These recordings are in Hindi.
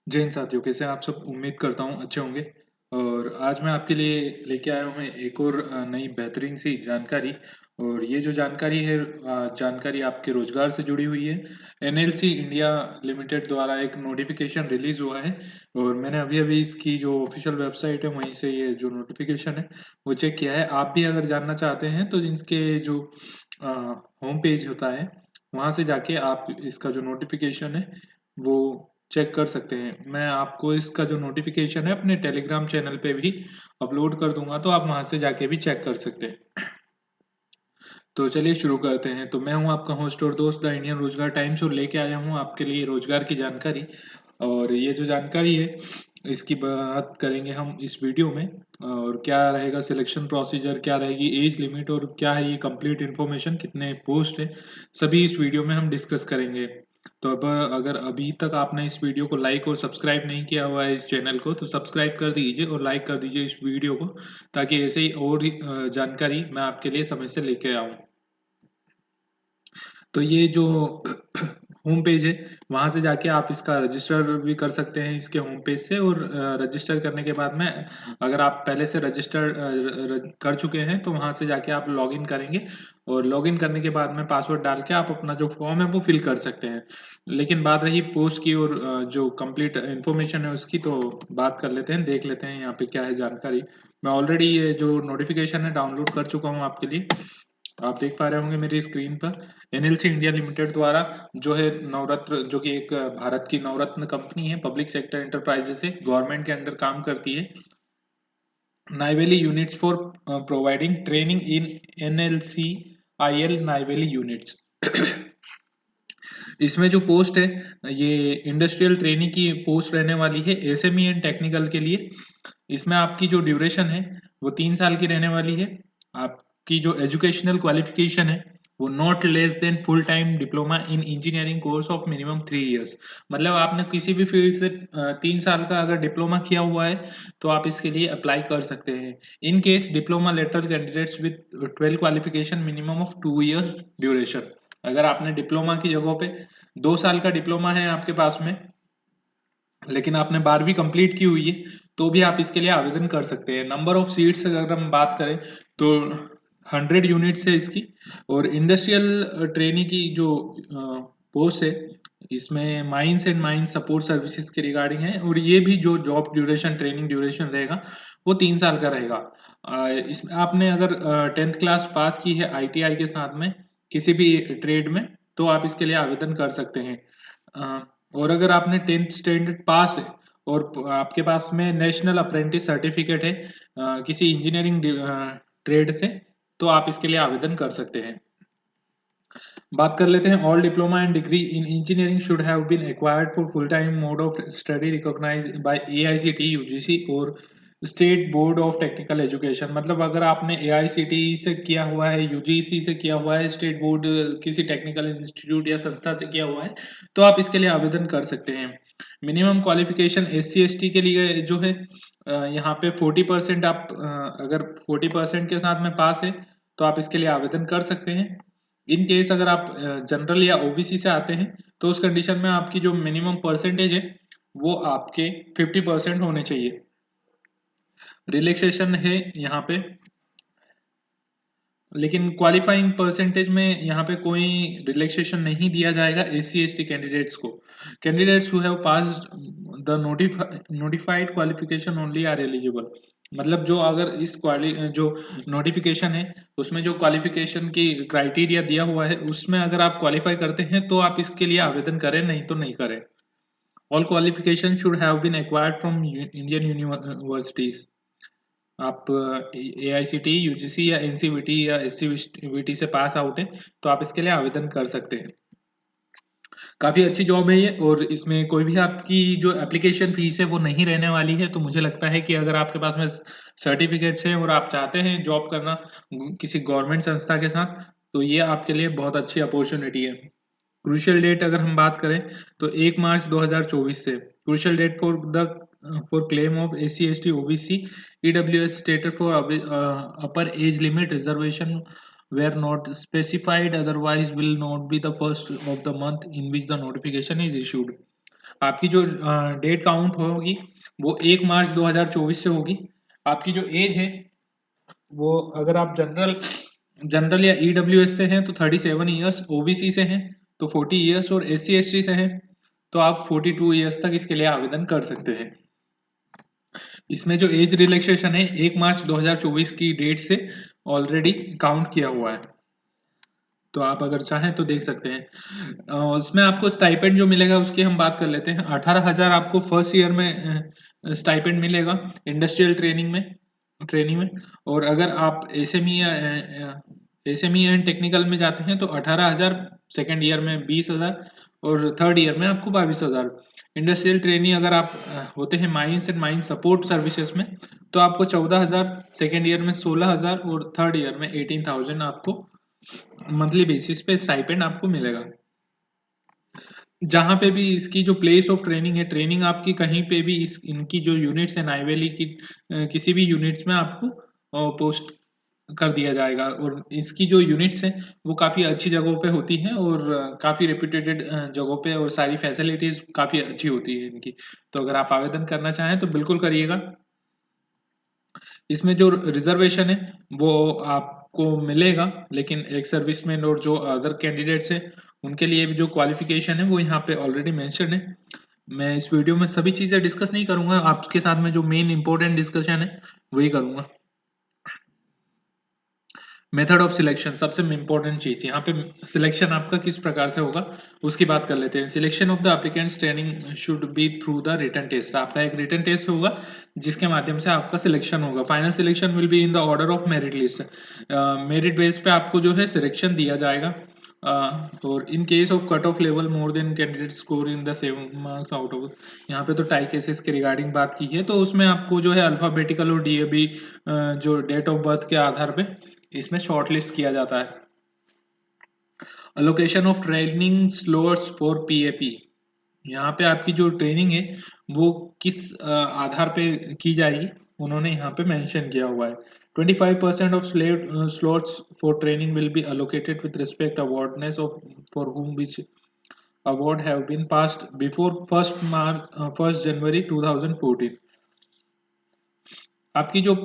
जय हिंद साथियों, कैसे हैं आप सब? उम्मीद करता हूँ अच्छे होंगे। और आज मैं आपके लिए लेके आया हूँ मैं एक और नई बेहतरीन सी जानकारी। और ये जो जानकारी है, जानकारी आपके रोजगार से जुड़ी हुई है। एनएलसी इंडिया लिमिटेड द्वारा एक नोटिफिकेशन रिलीज हुआ है। और मैंने अभी अभी इसकी जो ऑफिशियल वेबसाइट है वहीं से ये जो नोटिफिकेशन है वो चेक किया है। आप भी अगर जानना चाहते हैं तो इनके जो होम पेज होता है वहाँ से जाके आप इसका जो नोटिफिकेशन है वो चेक कर सकते हैं। मैं आपको इसका जो नोटिफिकेशन है अपने टेलीग्राम चैनल पे भी अपलोड कर दूंगा, तो आप वहां से जाके भी चेक कर सकते हैं। तो चलिए शुरू करते हैं। तो मैं हूं आपका होस्ट और दोस्त द इंडियन रोजगार टाइम्स, और लेके आया हूं आपके लिए रोजगार की जानकारी। और ये जो जानकारी है इसकी बात करेंगे हम इस वीडियो में। और क्या रहेगा सिलेक्शन प्रोसीजर, क्या रहेगी एज लिमिट, और क्या है ये कंप्लीट इन्फॉर्मेशन, कितने पोस्ट है, सभी इस वीडियो में हम डिस्कस करेंगे। तो अब अगर अभी तक आपने इस वीडियो को लाइक और सब्सक्राइब नहीं किया हुआ है इस चैनल को, तो सब्सक्राइब कर दीजिए और लाइक कर दीजिए इस वीडियो को, ताकि ऐसे ही और जानकारी मैं आपके लिए समय से लेके आऊँ। तो ये जो होम पेज है वहाँ से जाके आप इसका रजिस्टर भी कर सकते हैं इसके होम पेज से। और रजिस्टर करने के बाद में अगर आप पहले से रजिस्टर कर चुके हैं तो वहाँ से जाके आप लॉगिन करेंगे। और लॉगिन करने के बाद में पासवर्ड डाल के आप अपना जो फॉर्म है वो फिल कर सकते हैं। लेकिन बात रही पोस्ट की और जो कंप्लीट इन्फॉर्मेशन है उसकी, तो बात कर लेते हैं, देख लेते हैं यहाँ पे क्या है जानकारी। मैं ऑलरेडी ये जो नोटिफिकेशन है डाउनलोड कर चुका हूँ आपके लिए। आप देख पा रहे होंगे मेरी स्क्रीन पर। एनएलसी इंडिया लिमिटेड द्वारा जो है नवरत्न, जो कि एक भारत की नवरत्न कंपनी है, पब्लिक सेक्टर एंटरप्राइजेस है, गवर्नमेंट के अंडर काम करती है। Neyveli units for providing training in NLC IL Neyveli units. इसमें जो पोस्ट है ये इंडस्ट्रियल ट्रेनिंग की पोस्ट रहने वाली है, एसएमई एंड टेक्निकल के लिए। इसमें आपकी जो ड्यूरेशन है वो 3 साल की रहने वाली है। आपकी जो एजुकेशनल क्वालिफिकेशन है वो not less than full time diploma in engineering course of minimum 3 years. मतलब आपने किसी भी फील्ड से 3 साल का अगर डिप्लोमा किया हुआ है तो आप इसके लिए अप्लाई कर सकते हैं। In case diploma lateral candidates with 12 qualification minimum of 2 years duration. अगर आपने डिप्लोमा की जगह पे 2 साल का डिप्लोमा है आपके पास में, लेकिन आपने 12वीं कंप्लीट की हुई है, तो भी आप इसके लिए आवेदन कर सकते हैं। नंबर ऑफ सीट्स अगर हम बात करें तो 100 यूनिट्स है इसकी। और इंडस्ट्रियल ट्रेनिंग की जो पोस्ट है इसमें mines and mines support services के रिगार्डिंग है। और ये भी जो जॉब ड्यूरेशन, ट्रेनिंग ड्यूरेशन रहेगा वो 3 साल का रहेगा। इसमें आपने अगर 10th क्लास पास की है आईटीआई के साथ में किसी भी ट्रेड में, तो आप इसके लिए आवेदन कर सकते हैं। और अगर आपने 10th स्टैंडर्ड पास है और आपके पास में नेशनल अप्रेंटिस सर्टिफिकेट है किसी इंजीनियरिंग ट्रेड से, तो आप इसके लिए आवेदन कर सकते हैं। बात कर लेते हैं। All diploma and degree in engineering should have been acquired for full time mode of study recognised by AICTE UGC और state board of technical education. मतलब अगर आपने एआईसीटीई से किया हुआ है, यूजीसी से किया हुआ है, स्टेट बोर्ड किसी टेक्निकल इंस्टीट्यूट या संस्था से किया हुआ है, तो आप इसके लिए आवेदन कर सकते हैं। मिनिमम क्वालिफिकेशन एससी एसटी के लिए जो है यहाँ पे 40%। आप अगर 40% के साथ में पास है तो आप इसके लिए आवेदन कर सकते हैं। इन केस अगर आप जनरल या ओबीसी से आते हैं तो उस कंडीशन में आपकी जो मिनिमम परसेंटेज है वो आपके 50% होने चाहिए। रिलैक्सेशन है यहाँ पे, लेकिन क्वालिफाइंग परसेंटेज में यहाँ पे कोई रिलैक्सेशन नहीं दिया जाएगा एससी एसटी कैंडिडेट्स को। Candidates who have passed the notified qualification only are eligible. मतलब जो अगर इस जो नोटिफिकेशन है उसमें जो क्वालिफिकेशन की क्राइटेरिया दिया हुआ है उसमें अगर आप क्वालिफाई करते हैं तो आप इसके लिए आवेदन करें, नहीं तो नहीं करें। All qualification should have been acquired from Indian universities. आप एआईसीटी, यूजीसी या एनसीवीटी या एससीवीटी से पास आउट है तो आप इसके लिए आवेदन कर सकते हैं। काफ़ी अच्छी जॉब है ये, और इसमें कोई भी आपकी जो एप्लीकेशन फीस है वो नहीं रहने वाली है। तो मुझे लगता है कि अगर आपके पास में सर्टिफिकेट्स हैं और आप चाहते हैं जॉब करना किसी गवर्नमेंट संस्था के साथ, तो ये आपके लिए बहुत अच्छी अपॉर्चुनिटी है। क्रूशियल डेट अगर हम बात करें तो 1 मार्च 2024 से crucial date for claim of SC ST OBC EWS status for upper age limit reservation where not specified otherwise will not be the first of the month in which the notification is issued। आपकी जो डेट काउंट होगी वो 1 मार्च 2024 से होगी। आपकी जो एज है वो, अगर आप जनरल या ईडब्ल्यूएस से हैं तो 37 ईयर्स, ओबीसी से हैं तो 40 ईयर्स और एससी एसटी से हैं तो आप 42 ईयर्स तक इसके लिए आवेदन कर सकते हैं। इसमें जो एज रिलैक्सेशन है 1 मार्च 2024 की डेट से ऑलरेडी काउंट किया हुआ है, तो आप अगर चाहें तो देख सकते हैं। उसमें आपको स्टाइपेंड जो मिलेगा उसकी हम बात कर लेते हैं। 18,000 आपको फर्स्ट ईयर में स्टाइपेंड मिलेगा इंडस्ट्रियल ट्रेनिंग में। और अगर आप एसएमई एंड टेक्निकल में जाते हैं तो 18,000, सेकेंड ईयर में 20,000 और थर्ड ईयर में आपको 22,000। इंडस्ट्रियल ट्रेनिंग अगर आप होते हैं mines and mine support services में तो आपको 14,000, सेकेंड ईयर में 16,000 और थर्ड ईयर में 18,000 आपको मंथली बेसिस पे स्टाइपेंड आपको मिलेगा। जहाँ पे भी इसकी जो प्लेस ऑफ ट्रेनिंग है, ट्रेनिंग आपकी कहीं पे भी इनकी जो यूनिट्स है नाईवेली की किसी भी यूनिट्स में आपको पोस्ट कर दिया जाएगा। और इसकी जो यूनिट्स हैं वो काफ़ी अच्छी जगहों पे होती हैं और काफ़ी रेप्यूटेड जगहों पे, और सारी फैसिलिटीज़ काफ़ी अच्छी होती है इनकी। तो अगर आप आवेदन करना चाहें तो बिल्कुल करिएगा। इसमें जो रिजर्वेशन है वो आपको मिलेगा, लेकिन एक सर्विसमैन और जो अदर कैंडिडेट्स हैं उनके लिए भी जो क्वालिफिकेशन है वो यहाँ पे ऑलरेडी मेंशन है। मैं इस वीडियो में सभी चीज़ें डिस्कस नहीं करूँगा, आपके साथ में जो मेन इंपॉर्टेंट डिस्कशन है वही करूँगा। मेथड ऑफ सिलेक्शन सबसे इंपॉर्टेंट चीज, यहाँ पे सिलेक्शन आपका किस प्रकार से होगा उसकी बात कर लेते हैं। Selection of the applicants training should be through the written test. आपका एक रिटन टेस्ट होगा जिसके माध्यम से आपका सिलेक्शन होगा। Final selection will be in the order of merit list. Merit base पे आपको जो है सिलेक्शन दिया जाएगा। और in case of cut off level more than candidate score in the 7 marks out of, यहाँ पे तो टाई केसेस के रिगार्डिंग बात की है, तो उसमें आपको जो है अल्फाबेटिकल और डीएबी जो डेट ऑफ बर्थ के आधार पे इसमें शॉर्टलिस्ट किया जाता है। Allocation of training slots for PAP, यहाँ पे आपकी जो ट्रेनिंग है वो किस आधार पे की जाएगी उन्होंने यहाँ पे मेंशन किया हुआ है। 25% of slots for training will be allocated with respect awardness of for whom which award have been passed before 1 जनवरी 2014। आपकी जो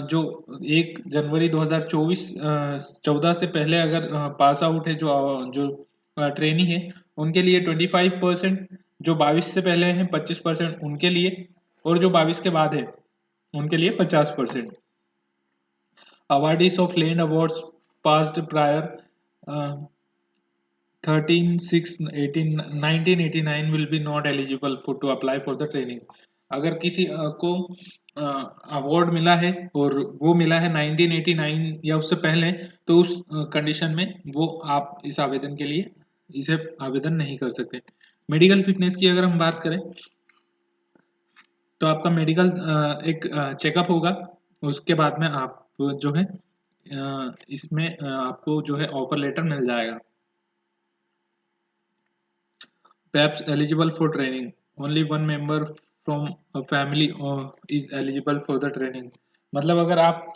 जो 1 जनवरी 2024 14 से पहले अगर पास आउट है जो ट्रेनी है उनके लिए 25%, जो 22 से पहले हैं 25% उनके लिए, और जो 22 के बाद है उनके लिए 50%। Awardees of land awards passed prior 1989 will be not eligible for to apply for the training। अगर किसी को अवार्ड मिला है और वो मिला है 1989 या उससे पहले, तो उस कंडीशन में वो आप इस आवेदन के लिए इसे आवेदन नहीं कर सकते। मेडिकल फिटनेस की अगर हम बात करें तो आपका मेडिकल एक चेकअप होगा, उसके बाद में आप जो है इसमें आपको जो है ऑफर लेटर मिल जाएगा। Perhaps eligible for training, only one member from a family is eligible for the training। मतलब अगर आप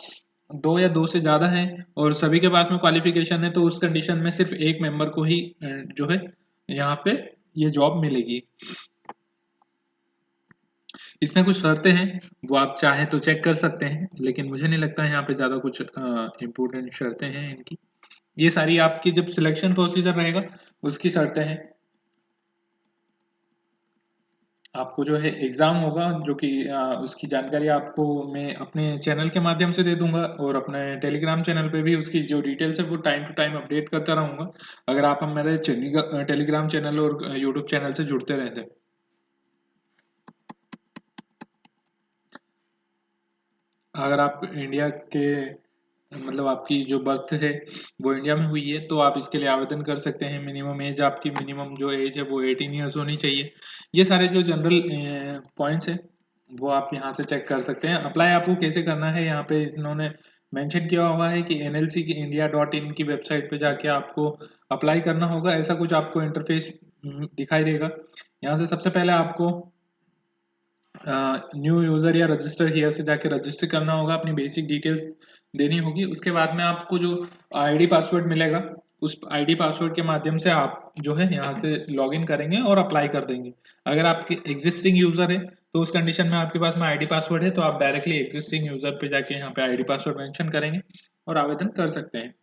दो या दो से ज़्यादा हैं और सभी के पास में क्वालिफिकेशन है तो उस कंडीशन में सिर्फ एक मेंबर को ही जो है यहाँ पे ये जॉब मिलेगी। इसमें कुछ शर्तें हैं वो आप चाहें तो चेक कर सकते हैं, लेकिन मुझे नहीं लगता है यहाँ पे ज़्यादा कुछ इम्पोर्टेंट शर्तें हैं इनकी। ये सारी आपकी जब सिलेक्शन प्रोसीजर रहेगा उसकी शर्तें हैं। आपको जो है एग्ज़ाम होगा जो कि उसकी जानकारी आपको मैं अपने चैनल के माध्यम से दे दूंगा, और अपने टेलीग्राम चैनल पे भी उसकी जो डिटेल्स है वो टाइम टू टाइम अपडेट करता रहूँगा, अगर आप मेरे टेलीग्राम चैनल और यूट्यूब चैनल से जुड़ते रहते हैं। अगर आप इंडिया के मतलब आपकी जो बर्थ है वो इंडिया में हुई है तो आप इसके लिए आवेदन कर सकते हैं। मिनिमम एज, आपकी मिनिमम जो एज है वो 18 ईयर्स होनी चाहिए। ये सारे जो जनरल पॉइंट्स हैं वो आप यहाँ से चेक कर सकते हैं। अप्लाई आपको कैसे करना है यहाँ पे इन्होंने मेंशन किया हुआ है कि NLC की india.in की वेबसाइट पे जाके आपको अप्लाई करना होगा। ऐसा कुछ आपको इंटरफेस दिखाई देगा। यहाँ से सबसे पहले आपको न्यू यूज़र या रजिस्टर हियर से जाके रजिस्टर करना होगा, अपनी बेसिक डिटेल्स देनी होगी। उसके बाद में आपको जो आईडी पासवर्ड मिलेगा उस आईडी पासवर्ड के माध्यम से आप जो है यहाँ से लॉगिन करेंगे और अप्लाई कर देंगे। अगर आपके एग्जिस्टिंग यूजर है तो उस कंडीशन में आपके पास में आईडी पासवर्ड है तो आप डायरेक्टली एग्जिस्टिंग यूजर पे जाके यहाँ पे आईडी पासवर्ड मेंशन करेंगे और आवेदन कर सकते हैं।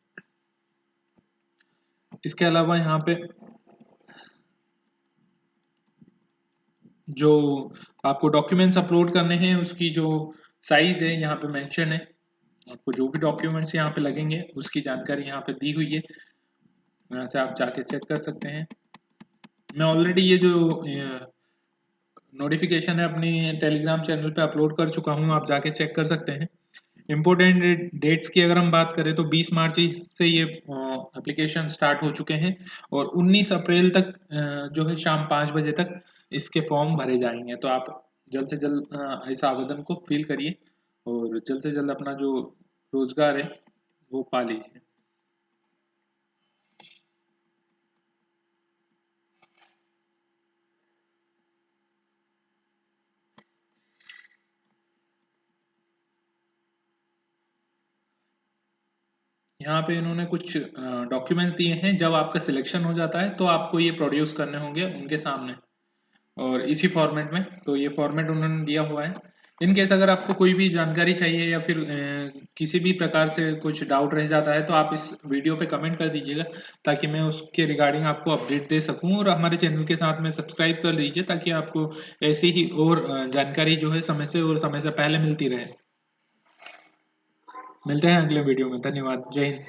इसके अलावा यहाँ पे जो आपको डॉक्यूमेंट्स अपलोड करने हैं उसकी जो साइज है यहाँ पे मेंशन है। आपको जो भी डॉक्यूमेंट्स यहाँ पे लगेंगे उसकी जानकारी यहाँ पे दी हुई है, यहाँ से आप जाके चेक कर सकते हैं। मैं ऑलरेडी ये जो नोटिफिकेशन है अपनी टेलीग्राम चैनल पे अपलोड कर चुका हूँ, आप जाके चेक कर सकते हैं। इम्पोर्टेंट डेट्स की अगर हम बात करें तो 20 मार्च से ये एप्लीकेशन स्टार्ट हो चुके हैं और 19 अप्रैल तक जो है शाम 5 बजे तक इसके फॉर्म भरे जाएंगे। तो आप जल्द से जल्द इस आवेदन को फिल करिए और जल्द से जल्द अपना जो रोजगार है वो पा लीजिए। यहाँ पे इन्होंने कुछ डॉक्यूमेंट्स दिए हैं, जब आपका सिलेक्शन हो जाता है तो आपको ये प्रोड्यूस करने होंगे उनके सामने और इसी फॉर्मेट में। तो ये फॉर्मेट उन्होंने दिया हुआ है। इन केस अगर आपको कोई भी जानकारी चाहिए या फिर किसी भी प्रकार से कुछ डाउट रह जाता है तो आप इस वीडियो पे कमेंट कर दीजिएगा ताकि मैं उसके रिगार्डिंग आपको अपडेट दे सकूं, और हमारे चैनल के साथ में सब्सक्राइब कर लीजिए ताकि आपको ऐसी ही और जानकारी जो है समय से और समय से पहले मिलती रहे। मिलते हैं अगले वीडियो में। धन्यवाद। जय हिंद।